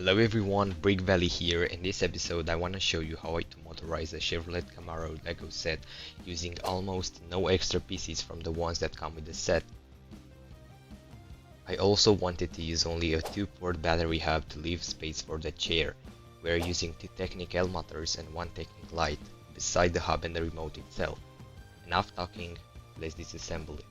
Hello everyone, Brick Valley here. In this episode I want to show you how to motorize a Chevrolet Camaro Lego set using almost no extra pieces from the ones that come with the set. I also wanted to use only a 2-port battery hub to leave space for the chair. We are using 2 Technic motors and 1 Technic Light beside the hub and the remote itself. Enough talking, let's disassemble it.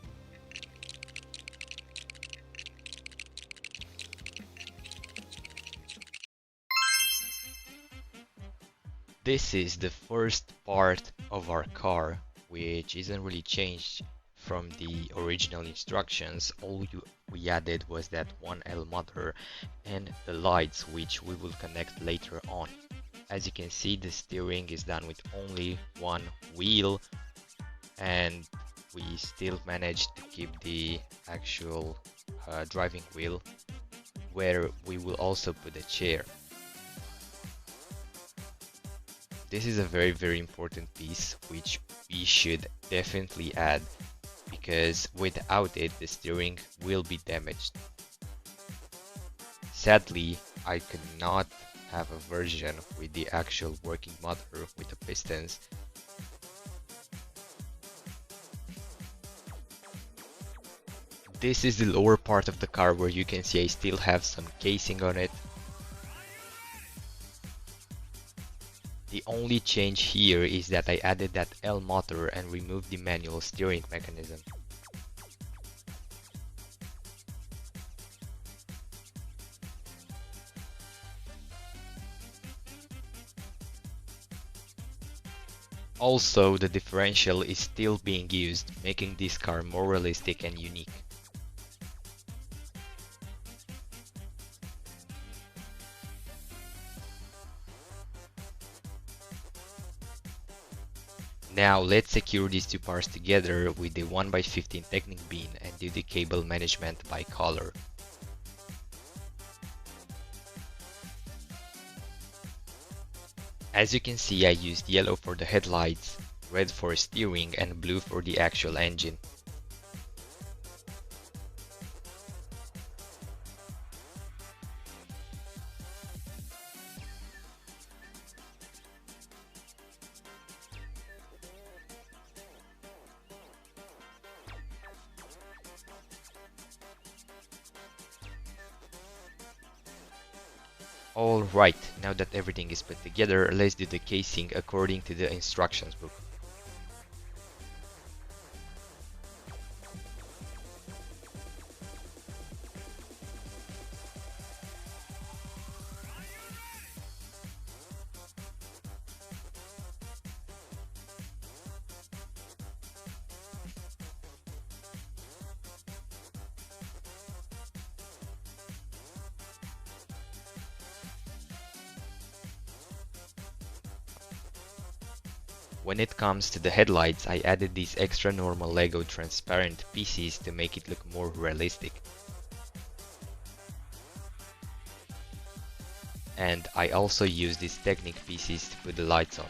This is the first part of our car, which isn't really changed from the original instructions. All we added was that 1L motor and the lights, which we will connect later on. As you can see, the steering is done with only one wheel, and we still managed to keep the actual driving wheel, where we will also put a chair. This is a very important piece which we should definitely add, because without it the steering will be damaged. Sadly, I could not have a version with the actual working motor with the pistons. This is the lower part of the car, where you can see I still have some casing on it. The only change here is that I added that L motor and removed the manual steering mechanism. Also, the differential is still being used, making this car more realistic and unique. Now let's secure these two parts together with the 1x15 Technic bean and do the cable management by color. As you can see, I used yellow for the headlights, red for steering and blue for the actual engine. Alright, now that everything is put together, let's do the casing according to the instructions book. When it comes to the headlights, I added these extra normal Lego transparent pieces to make it look more realistic. And I also used these Technic pieces to put the lights on.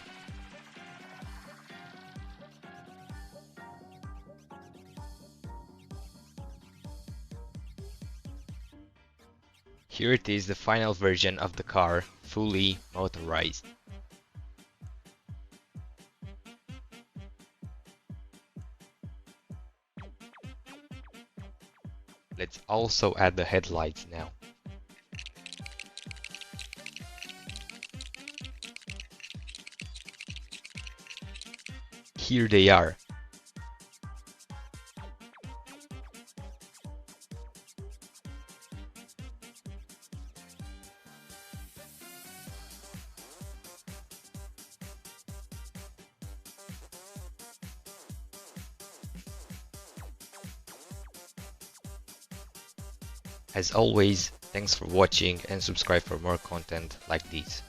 Here it is, the final version of the car, fully motorized. Let's also add the headlights now. Here they are. As always, thanks for watching and subscribe for more content like this.